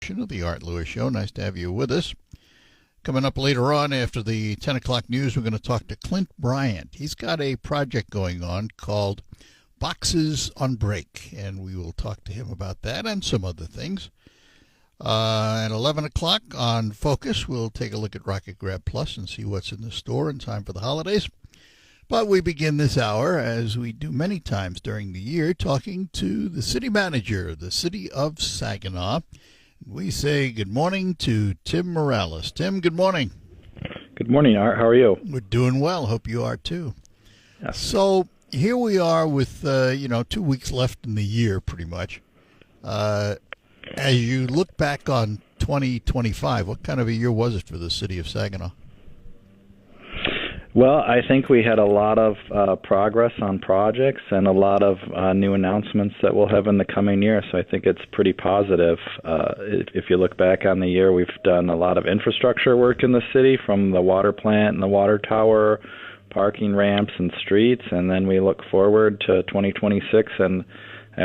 Of the Art Lewis Show. Nice to have you with us. Coming up later on after the 10 o'clock news, we're going to talk to Clint Bryant. He's got a project going on called Boxes on Break, and we will talk to him about that and some other things. At 11 o'clock on Focus, we'll take a look at Rocket Grab Plus and see what's in the store in time for the holidays. But we begin this hour, as we do many times during the year, talking to the city manager of the city of Saginaw. We say good morning to Tim Morales. Tim, good morning. Good morning, Art. How are you? We're doing well. Hope you are too. Yes. So here we are with, 2 weeks left in the year, pretty much. As you look back on 2025, what kind of a year was it for the city of Saginaw? Well, I think we had a lot of progress on projects and a lot of new announcements that we'll have in the coming year. So I think it's pretty positive. If you look back on the year, we've done a lot of infrastructure work in the city, from the water plant and the water tower, parking ramps and streets. And then we look forward to 2026, and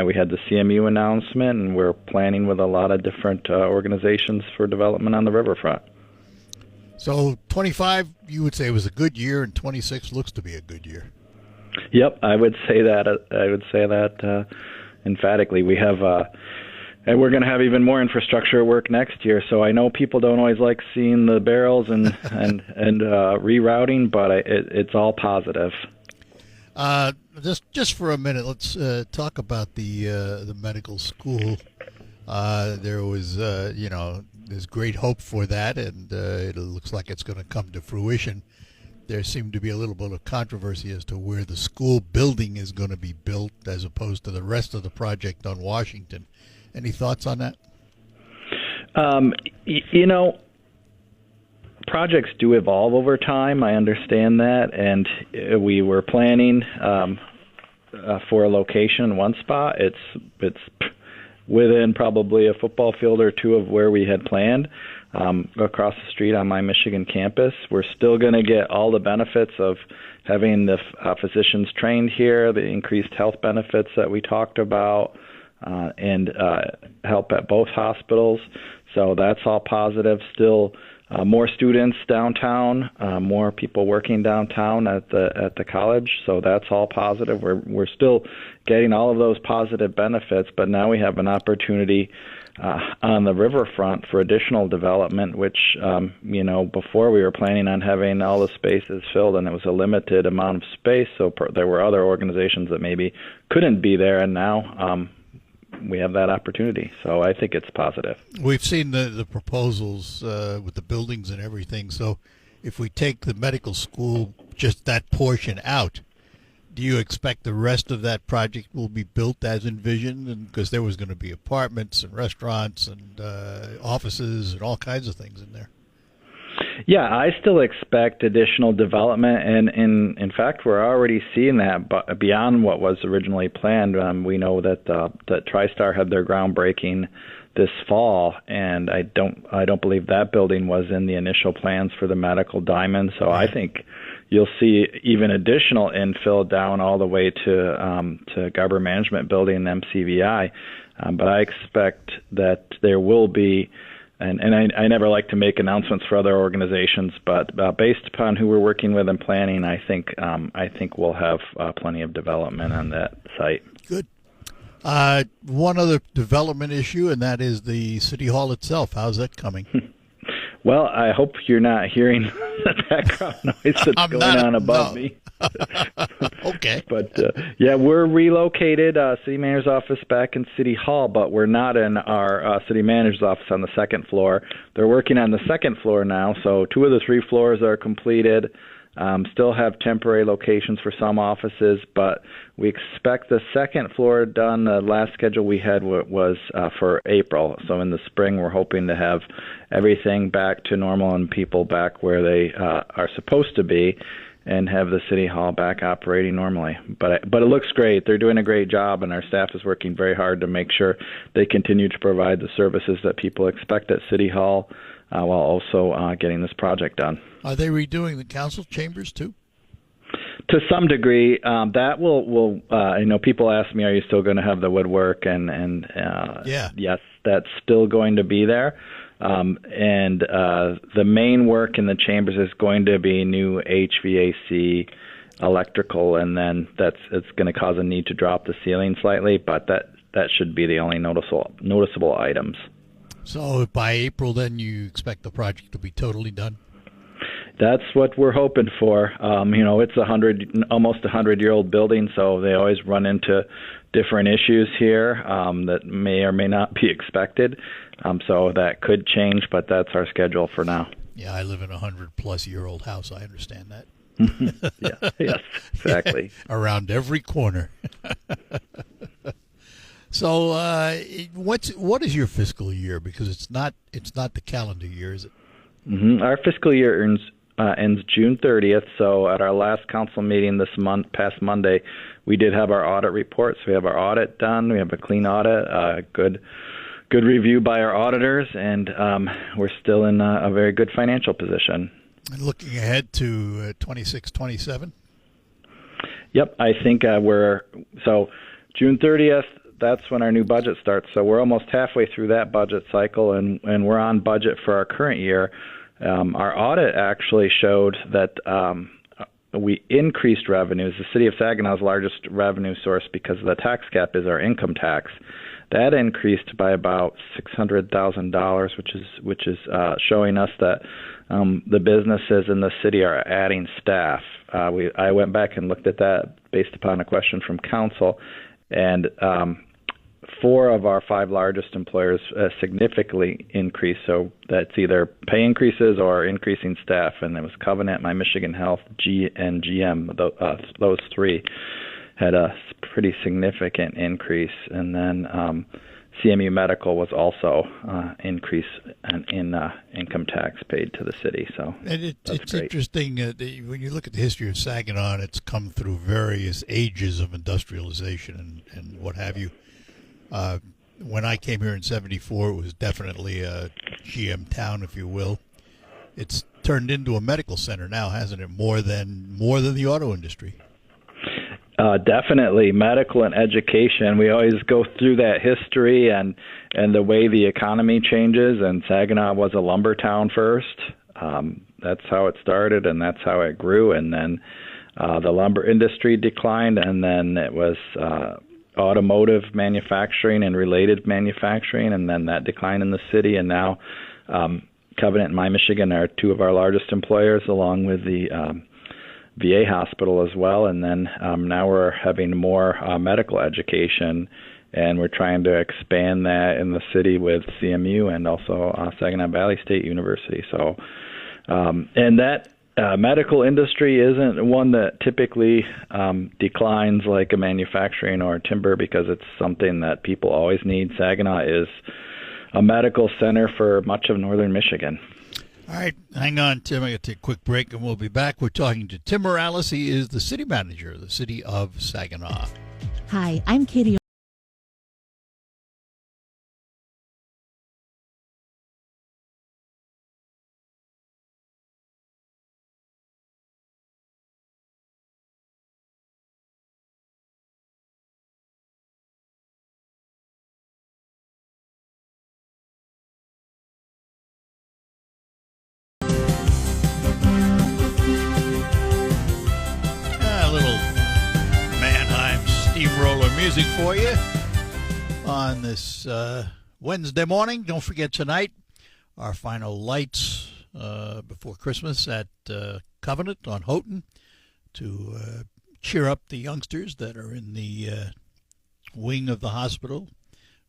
we had the CMU announcement, and we're planning with a lot of different organizations for development on the riverfront. So 25, you would say, was a good year, and 26 looks to be a good year. Yep, I would say that. Emphatically. We have, and we're going to have even more infrastructure work next year. So I know people don't always like seeing the barrels and rerouting, but it's all positive. Just for a minute, let's talk about the medical school. There was, there's great hope for that, and it looks like it's going to come to fruition. There seemed to be a little bit of controversy as to where the school building is going to be built as opposed to the rest of the project on Washington. Any thoughts on that? Projects do evolve over time. I understand that, and we were planning for a location in one spot. It's within probably a football field or two of where we had planned, across the street on my Michigan campus. We're still going to get all the benefits of having the physicians trained here, the increased health benefits that we talked about, and help at both hospitals. So that's all positive. Still more students downtown, more people working downtown at the college. So that's all positive. We're still getting all of those positive benefits, but now we have an opportunity on the riverfront for additional development, which before we were planning on having all the spaces filled, and it was a limited amount of space. So there were other organizations that maybe couldn't be there, and now we have that opportunity. So I think it's positive. We've seen the proposals with the buildings and everything. So if we take the medical school, just that portion out, do you expect the rest of that project will be built as envisioned? And because there was going to be apartments and restaurants and offices and all kinds of things in there. Yeah, I still expect additional development, and in fact, we're already seeing that. But beyond what was originally planned, we know that TriStar had their groundbreaking this fall, and I don't believe that building was in the initial plans for the medical diamond. So I think you'll see even additional infill down all the way to Garber Management Building and MCVI. But I expect that there will be. And I never like to make announcements for other organizations, but based upon who we're working with and planning, I think we'll have plenty of development on that site. Good. One other development issue, and that is the City Hall itself. How's that coming? Well, I hope you're not hearing the background noise that's going on above me. Okay. But, we're relocated, city manager's office back in City Hall, but we're not in our city manager's office on the second floor. They're working on the second floor now, so 2 of the 3 floors are completed. Still have temporary locations for some offices, but we expect the second floor done. The last schedule we had was for April. So in the spring, we're hoping to have everything back to normal and people back where they are supposed to be, and have the City Hall back operating normally. But it looks great. They're doing a great job, and our staff is working very hard to make sure they continue to provide the services that people expect at City Hall, while also getting this project done. Are they redoing the council chambers too? To some degree, that will. People ask me, "Are you still going to have the woodwork?" And Yeah. yes, that's still going to be there. And the main work in the chambers is going to be new HVAC, electrical, and then it's going to cause a need to drop the ceiling slightly. But that should be the only noticeable items. So by April, then you expect the project to be totally done? That's what we're hoping for. It's almost 100-year-old building, so they always run into different issues here that may or may not be expected. So that could change, but that's our schedule for now. Yeah, I live in a 100-plus-year-old house. I understand that. Yeah, yes, exactly. Yeah, around every corner. So, what is your fiscal year? Because it's not the calendar year, is it? Mm-hmm. Our fiscal year ends June 30th. So at our last council meeting past Monday, we did have our audit report. So we have our audit done. We have a clean audit, good review by our auditors, and we're still in a very good financial position. And looking ahead to 26, 27? Yep, I think so June 30th, that's when our new budget starts. So we're almost halfway through that budget cycle, and we're on budget for our current year. Our audit actually showed that we increased revenues. The city of Saginaw's largest revenue source, because of the tax cap, is our income tax. That increased by about $600,000, which is showing us that the businesses in the city are adding staff. I went back and looked at that based upon a question from council, and 4 of our 5 largest employers significantly increased. So that's either pay increases or increasing staff, and it was Covenant, My Michigan Health, and GM. Those 3 had a pretty significant increase, and then CMU Medical was also increase in income tax paid to the city. So it's great. Interesting when you look at the history of Saginaw, it's come through various ages of industrialization and what have you. When I came here in '74, it was definitely a GM town, if you will. It's turned into a medical center now, hasn't it? More than the auto industry. Definitely medical and education. We always go through that history and the way the economy changes. And Saginaw was a lumber town first. That's how it started, and that's how it grew. And then the lumber industry declined, and then it was automotive manufacturing and related manufacturing, and then that declined in the city. And now Covenant and My Michigan are 2 of our largest employers, along with the VA hospital as well. And then now we're having more medical education, and we're trying to expand that in the city with CMU and also Saginaw Valley State University. So, and that medical industry isn't one that typically declines like a manufacturing or timber, because it's something that people always need. Saginaw is a medical center for much of northern Michigan. All right, hang on, Tim. I got to take a quick break, and we'll be back. We're talking to Tim Morales. He is the city manager of the city of Saginaw. Hi, I'm Katie. Music for you on this Wednesday morning. Don't forget tonight, our final lights before Christmas at Covenant on Houghton to cheer up the youngsters that are in the wing of the hospital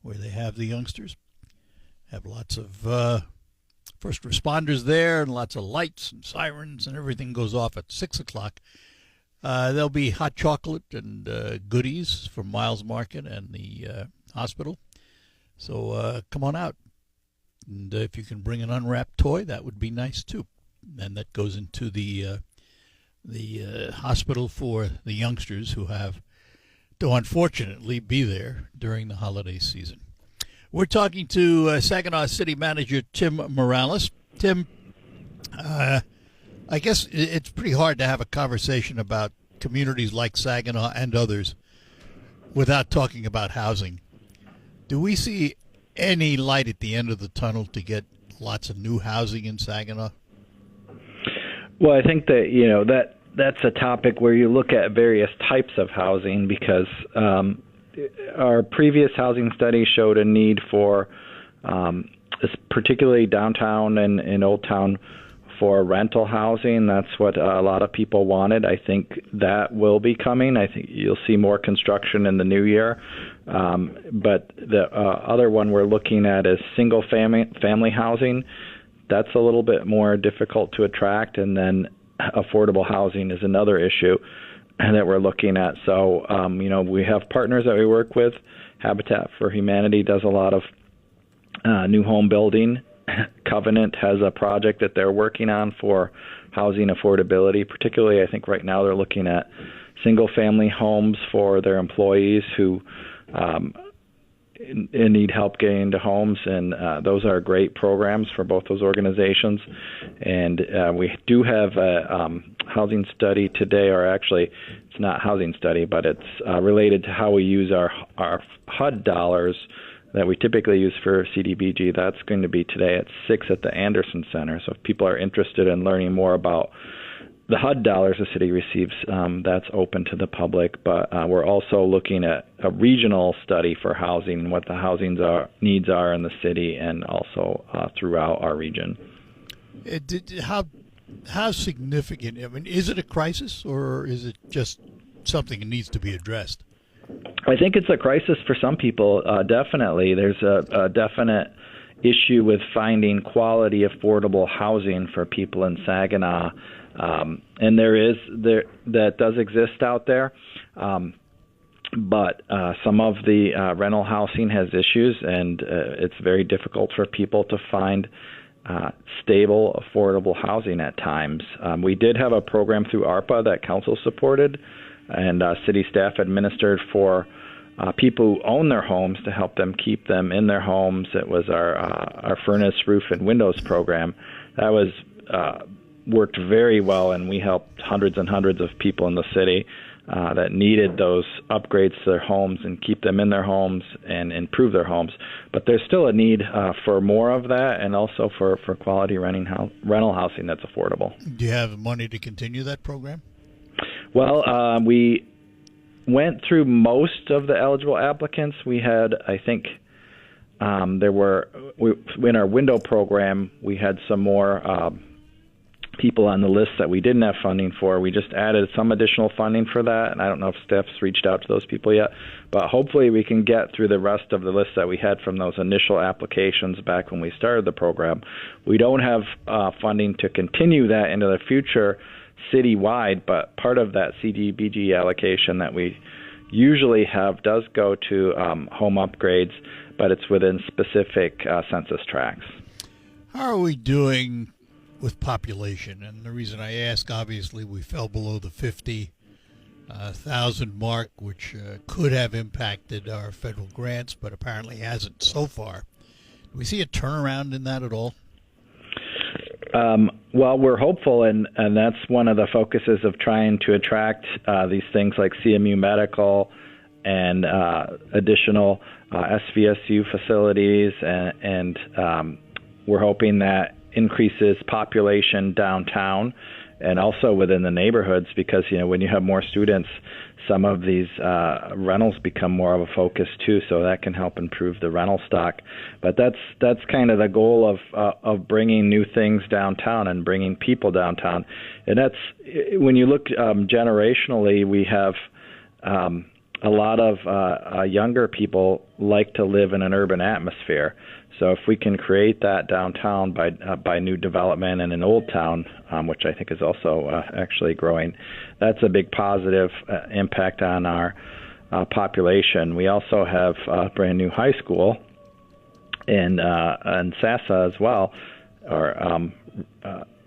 where they have the youngsters. Have lots of first responders there, and lots of lights and sirens, and everything goes off at 6 o'clock. There'll be hot chocolate and goodies from Miles Market and the hospital. So come on out. And if you can bring an unwrapped toy, that would be nice too. And that goes into the hospital for the youngsters who have to unfortunately be there during the holiday season. We're talking to Saginaw City Manager Tim Morales. Tim, I guess it's pretty hard to have a conversation about communities like Saginaw and others without talking about housing. Do we see any light at the end of the tunnel to get lots of new housing in Saginaw? Well, I think that that's a topic where you look at various types of housing because our previous housing study showed a need for, particularly downtown and in Old Town, for rental housing. That's what a lot of people wanted. I think that will be coming. I think you'll see more construction in the new year. But the other one we're looking at is single family housing. That's a little bit more difficult to attract, and then affordable housing is another issue that we're looking at. So, we have partners that we work with. Habitat for Humanity does a lot of new home building. Covenant has a project that they're working on for housing affordability. Particularly, I think right now they're looking at single-family homes for their employees who need help getting into homes, and those are great programs for both those organizations. And we do have a housing study today, or actually it's not a housing study, but it's related to how we use our HUD dollars that we typically use for CDBG. That's going to be today at 6 at the Anderson Center. So if people are interested in learning more about the HUD dollars the city receives, that's open to the public. But we're also looking at a regional study for housing and what the housing needs are in the city and also throughout our region. How significant? I mean, is it a crisis or is it just something that needs to be addressed? I think it's a crisis for some people, definitely. There's a definite issue with finding quality, affordable housing for people in Saginaw. And that does exist out there. But some of the rental housing has issues, and it's very difficult for people to find stable, affordable housing at times. We did have a program through ARPA that council supported, and city staff administered for people who own their homes to help them keep them in their homes. It was our furnace, roof, and windows program. That was worked very well, and we helped hundreds and hundreds of people in the city that needed those upgrades to their homes and keep them in their homes and improve their homes. But there's still a need for more of that, and also for quality rental housing that's affordable. Do you have money to continue that program? Well, we went through most of the eligible applicants. We had, I think, in our window program, we had some more people on the list that we didn't have funding for. We just added some additional funding for that, and I don't know if staff's reached out to those people yet, but hopefully we can get through the rest of the list that we had from those initial applications back when we started the program. We don't have funding to continue that into the future citywide, but part of that CDBG allocation that we usually have does go to home upgrades, but it's within specific census tracts. How are we doing with population? And the reason I ask, obviously, we fell below the 50,000 mark, which could have impacted our federal grants, but apparently hasn't so far. Do we see a turnaround in that at all? Well, we're hopeful, and that's one of the focuses of trying to attract these things like CMU Medical and additional SVSU facilities, and we're hoping that increases population downtown and also within the neighborhoods, because when you have more students, some of these rentals become more of a focus too, so that can help improve the rental stock. But that's kind of the goal of bringing new things downtown and bringing people downtown. And that's when you look generationally, we have a lot of younger people like to live in an urban atmosphere. So if we can create that downtown by new development in an old town, which I think is also actually growing, that's a big positive impact on our population. We also have a brand new high school in Sassa as well, or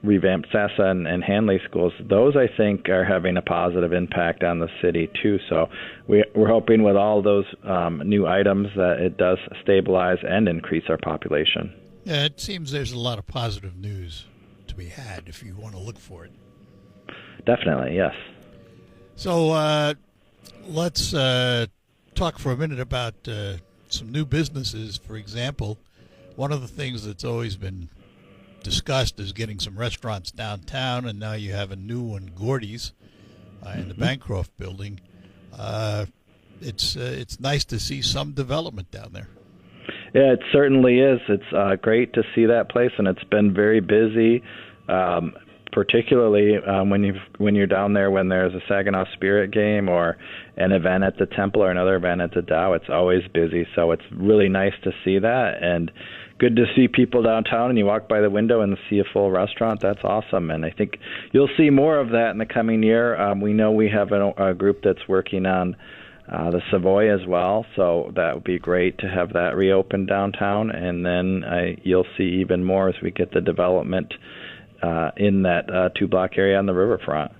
revamped Sassa and Hanley schools. Those, I think, are having a positive impact on the city too. So we're hoping with all those new items that it does stabilize and increase our population. Yeah, it seems there's a lot of positive news to be had if you want to look for it. Definitely, yes. So let's talk for a minute about some new businesses. For example, one of the things that's always been discussed is getting some restaurants downtown, and now you have a new one, Gordy's, in the Bancroft building. It's nice to see some development down there. Yeah, it certainly is. It's great to see that place, and it's been very busy, particularly when you're down there when there's a Saginaw Spirit game or an event at the Temple or another event at the Dow. It's always busy, so it's really nice to see that, and good to see people downtown, and you walk by the window and see a full restaurant. That's awesome, and I think you'll see more of that in the coming year. We know we have a group that's working on the Savoy as well, so that would be great to have that reopened downtown, and then you'll see even more as we get the development in that two-block area on the riverfront.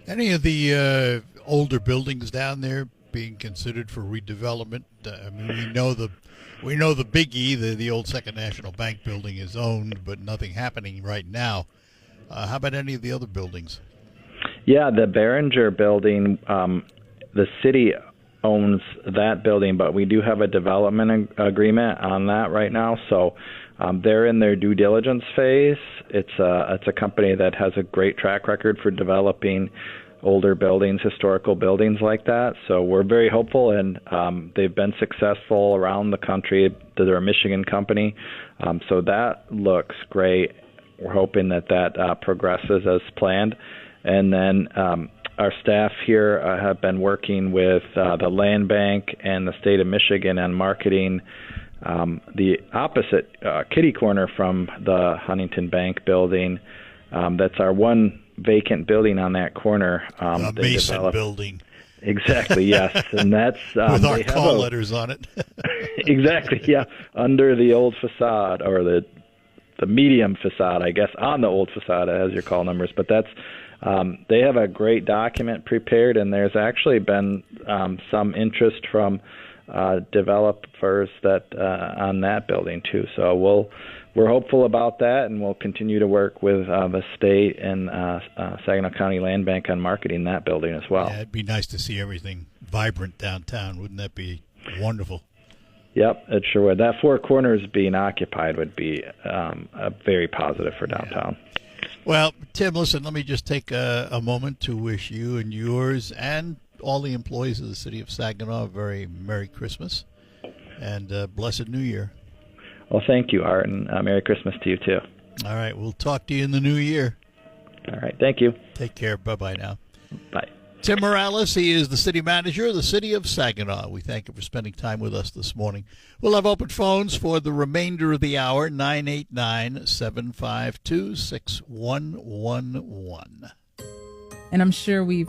Any of the older buildings down there being considered for redevelopment? I mean, we know the biggie, the old Second National Bank building, is owned, but nothing happening right now. How about any of the other buildings? Yeah, the Behringer building, the city owns that building, but we do have a development agreement on that right now. So they're in their due diligence phase. It's a company that has a great track record for developing older buildings, historical buildings like that. So we're very hopeful, and they've been successful around the country. They're a Michigan company, so that looks great. We're hoping that progresses as planned. And then our staff here have been working with the Land Bank and the state of Michigan on marketing the opposite kitty corner from the Huntington Bank building. That's our one vacant building on that corner. The Mason building. Exactly, yes. And that's with our call letters on it. Exactly, yeah. Under the old facade, or the medium facade, I guess, on the old facade, it has your call numbers. But that's they have a great document prepared, and there's actually been some interest from developers that on that building too. So we're hopeful about that, and we'll continue to work with the state and Saginaw County Land Bank on marketing that building as well. Yeah, it'd be nice to see everything vibrant downtown. Wouldn't that be wonderful? Yep, it sure would. That Four Corners being occupied would be a very positive for downtown. Yeah. Well, Tim, listen, let me just take a moment to wish you and yours and all the employees of the city of Saginaw a very Merry Christmas and Blessed New Year. Well, thank you, Art, and Merry Christmas to you, too. All right, we'll talk to you in the new year. All right, thank you. Take care. Bye-bye now. Bye. Tim Morales, he is the city manager of the city of Saginaw. We thank him for spending time with us this morning. We'll have open phones for the remainder of the hour, 989-752-6111. And I'm sure we've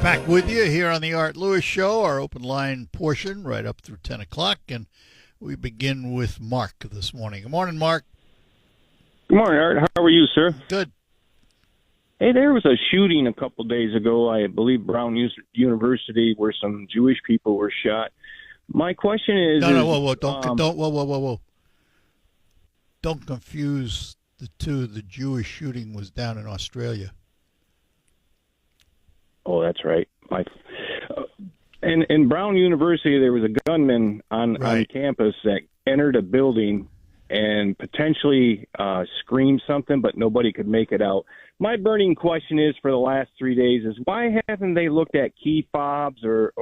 back with you here on the Art Lewis Show, our open line portion right up through 10 o'clock, and we begin with Mark this morning. Good morning, Mark. Good morning, Art. How are you, sir? Good. Hey, there was a shooting a couple days ago, I believe Brown University, where some Jewish people were shot. My question is... whoa, don't confuse the two. The Jewish shooting was down in Australia. Oh, that's right. In Brown University, there was a gunman on campus that entered a building and potentially screamed something, but nobody could make it out. My burning question is, for the last 3 days, is why haven't they looked at key fobs or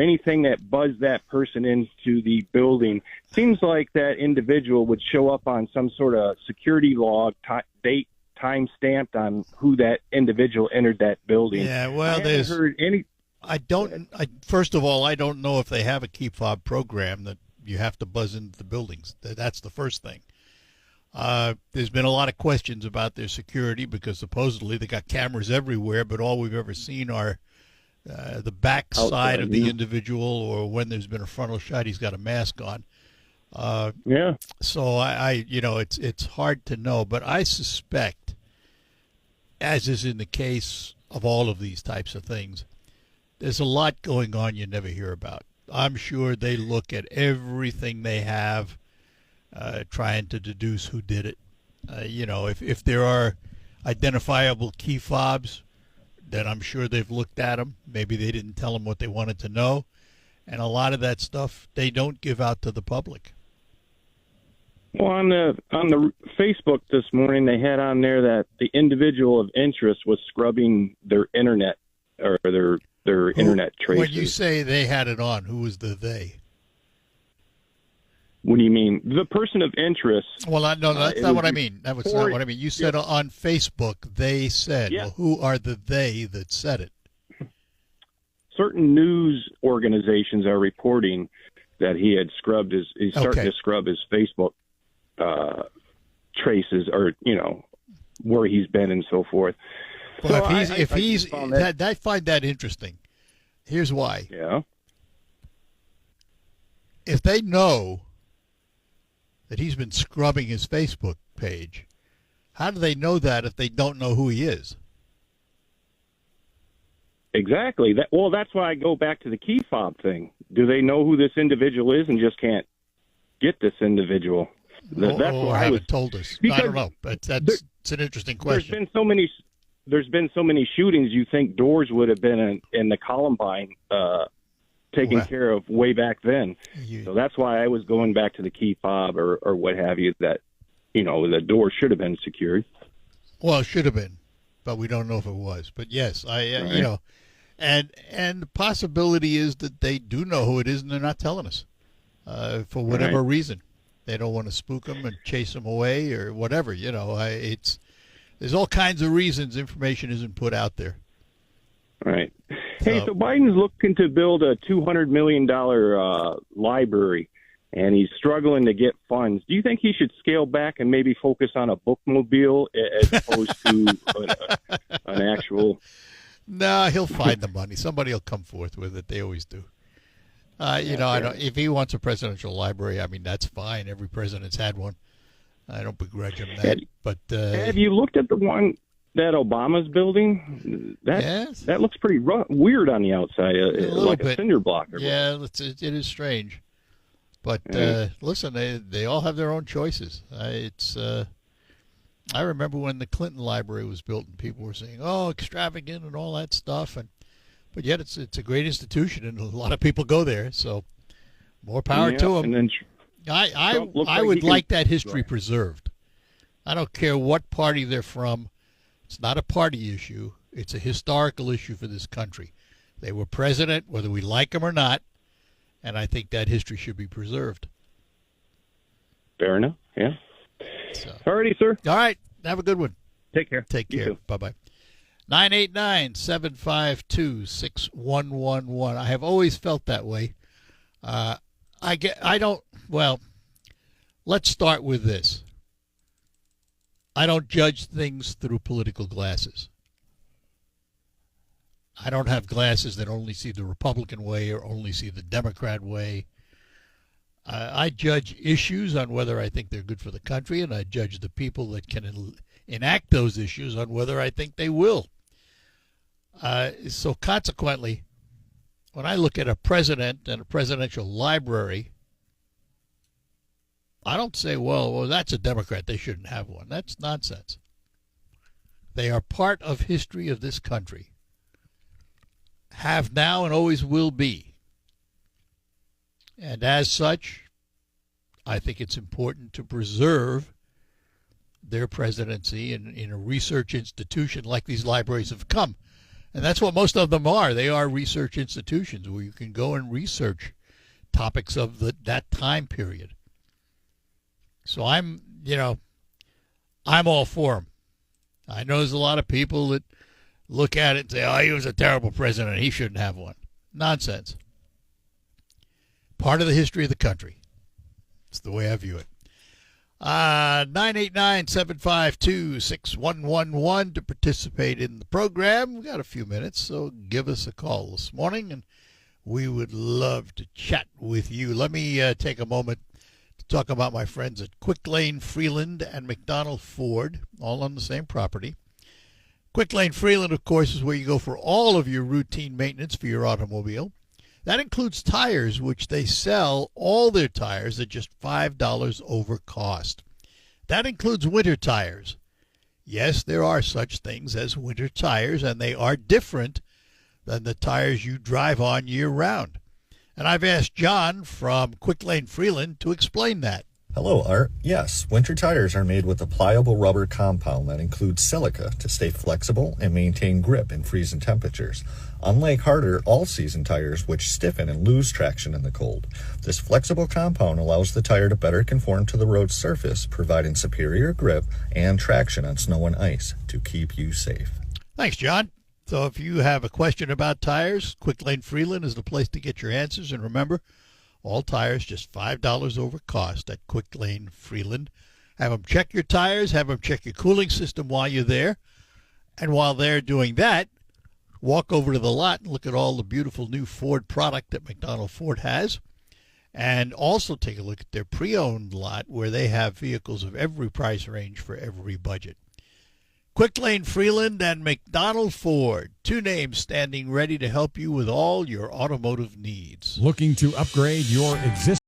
anything that buzzed that person into the building? Seems like that individual would show up on some sort of security log, date, time stamped on who that individual entered that building. Yeah, well, I haven't heard any. First of all, I don't know if they have a key fob program that you have to buzz into the buildings. That's the first thing. There's been a lot of questions about their security because supposedly they got cameras everywhere, but all we've ever seen are the back side of the individual, or when there's been a frontal shot, he's got a mask on. Yeah. So I it's hard to know, but I suspect, as is in the case of all of these types of things, there's a lot going on you never hear about. I'm sure they look at everything they have, trying to deduce who did it. If there are identifiable key fobs, then I'm sure they've looked at them. Maybe they didn't tell them what they wanted to know. And a lot of that stuff they don't give out to the public. Well, on the Facebook this morning, they had on there that the individual of interest was scrubbing their internet or their internet traces. When you say they had it on, who was the they? What do you mean? The person of interest. Well, no, that's not what I mean. That was not what I mean. You said on Facebook, they said. Yeah. Well, who are the they that said it? Certain news organizations are reporting that he had scrubbed he's starting to scrub his Facebook traces, or where he's been and so forth. Well, so I find that interesting. Here's why. Yeah. If they know that he's been scrubbing his Facebook page, how do they know that if they don't know who he is? Exactly. That's why I go back to the key fob thing. Do they know who this individual is and just can't get this individual? That's what I haven't told us. I don't know. But it's an interesting question. There's been so many shootings. You think doors would have been in the Columbine taken care of way back then. So that's why I was going back to the key fob or what have you, that the door should have been secured. Well, it should have been, but we don't know if it was. But yes, right. And the possibility is that they do know who it is and they're not telling us for whatever reason. They don't want to spook them and chase them away or whatever. There's all kinds of reasons information isn't put out there. Right. Hey, so Biden's looking to build a $200 million library, and he's struggling to get funds. Do you think he should scale back and maybe focus on a bookmobile as opposed to an actual... No, he'll find the money. Somebody will come forth with it. They always do. I don't. If he wants a presidential library, I mean, that's fine. Every president's had one. I don't begrudge him that. But have you looked at the one that Obama's building? That looks pretty weird on the outside, like a cinder block. Yeah, it is strange. But listen, they all have their own choices. I remember when the Clinton Library was built, and people were saying, "Oh, extravagant" and all that stuff, but yet it's a great institution, and a lot of people go there. So more power to them. And then I would like that history preserved. I don't care what party they're from. It's not a party issue. It's a historical issue for this country. They were president, whether we like them or not, and I think that history should be preserved. Fair enough. Yeah. So. All righty, sir. All right. Have a good one. Take care. Take care. Bye-bye. 989-752-6111. I have always felt that way. Let's start with this. I don't judge things through political glasses. I don't have glasses that only see the Republican way or only see the Democrat way. I judge issues on whether I think they're good for the country, and I judge the people that can enact those issues on whether I think they will. So consequently, when I look at a president and a presidential library, I don't say, well, that's a Democrat, they shouldn't have one. That's nonsense. They are part of history of this country. Have now and always will be. And as such, I think it's important to preserve their presidency in a research institution like these libraries have come. And that's what most of them are. They are research institutions where you can go and research topics of that time period. So I'm all for them. I know there's a lot of people that look at it and say, oh, he was a terrible president, he shouldn't have one. Nonsense. Part of the history of the country. It's the way I view it. 989-752-6111 to participate in the program. We've got a few minutes, so give us a call this morning, and we would love to chat with you. Let me take a moment to talk about my friends at Quick Lane Freeland and McDonald Ford, all on the same property. Quick Lane Freeland, of course, is where you go for all of your routine maintenance for your automobile. That includes tires, which they sell all their tires at just $5 over cost. That includes winter tires. Yes, there are such things as winter tires, and they are different than the tires you drive on year-round. And I've asked John from Quick Lane Freeland to explain that. Hello, Art. Yes, winter tires are made with a pliable rubber compound that includes silica to stay flexible and maintain grip in freezing temperatures, unlike harder all-season tires which stiffen and lose traction in the cold. This flexible compound allows the tire to better conform to the road surface, providing superior grip and traction on snow and ice to keep you safe. Thanks, John. So if you have a question about tires, Quick Lane Freeland is the place to get your answers. And remember, all tires just $5 over cost at Quick Lane Freeland. Have them check your tires, have them check your cooling system while you're there. And while they're doing that, walk over to the lot and look at all the beautiful new Ford product that McDonald Ford has. And also take a look at their pre-owned lot where they have vehicles of every price range for every budget. Quick Lane Freeland and McDonald Ford, two names standing ready to help you with all your automotive needs. Looking to upgrade your existing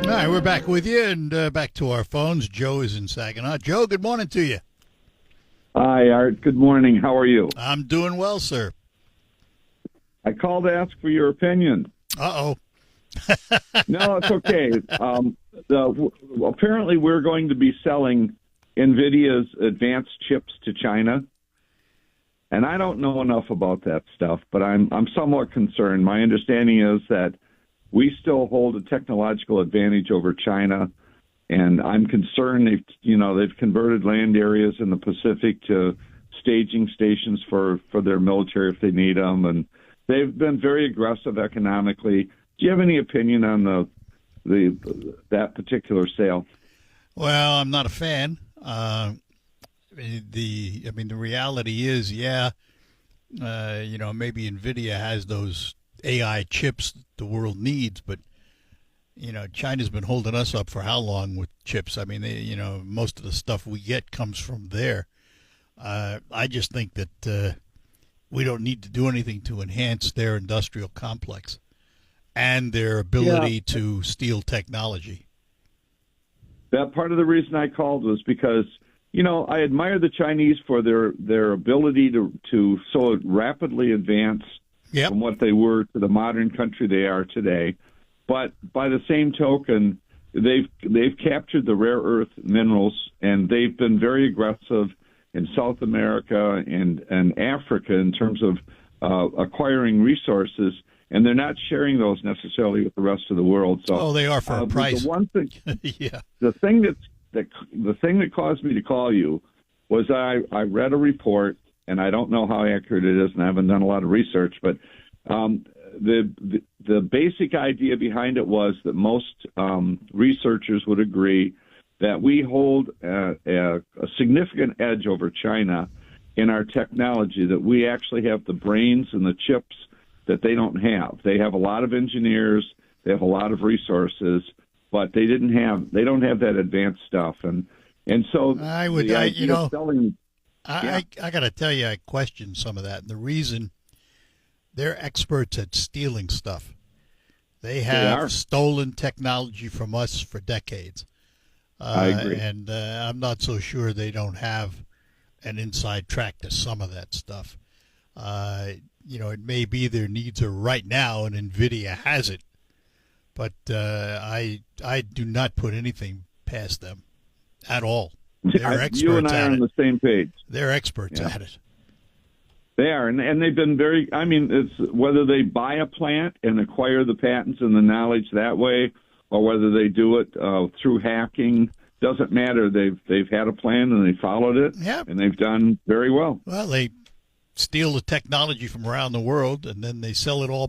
All right, we're back with you and back to our phones. Joe is in Saginaw. Joe, good morning to you. Hi, Art. Good morning. How are you? I'm doing well, sir. I called to ask for your opinion. Uh-oh. No, it's okay. Apparently, we're going to be selling NVIDIA's advanced chips to China. And I don't know enough about that stuff, but I'm somewhat concerned. My understanding is that we still hold a technological advantage over China, and I'm concerned they've converted land areas in the Pacific to staging stations for their military if they need them, and they've been very aggressive economically. Do you have any opinion on that particular sale? Well, I'm not a fan. The reality is, maybe NVIDIA has those AI chips the world needs, but China's been holding us up for how long with chips? I mean, most of the stuff we get comes from there. I just think that we don't need to do anything to enhance their industrial complex and their ability to steal technology. That part of the reason I called was because I admire the Chinese for their ability to so rapidly advance from what they were to the modern country they are today. But by the same token, they've captured the rare earth minerals, and they've been very aggressive in South America and Africa in terms of acquiring resources, and they're not sharing those necessarily with the rest of the world. So, they are for a price. The one thing, the thing that caused me to call you was I read a report, and I don't know how accurate it is, and I haven't done a lot of research, but the basic idea behind it was that most researchers would agree that we hold a significant edge over China in our technology, that we actually have the brains and the chips that they don't have. They have a lot of engineers, they have a lot of resources, but they don't have that advanced stuff. And so I got to tell you, I question some of that. And the reason, they're experts at stealing stuff. They have stolen technology from us for decades. I agree. And I'm not so sure they don't have an inside track to some of that stuff. It may be their needs are right now, and NVIDIA has it. But I do not put anything past them at all. They're experts you and I at are on it. the same page. They're experts at it. They are, and they've been it's whether they buy a plant and acquire the patents and the knowledge that way, or whether they do it through hacking. Doesn't matter. They've had a plan and they followed it, and they've done very well. Well, they steal the technology from around the world, and then they sell it all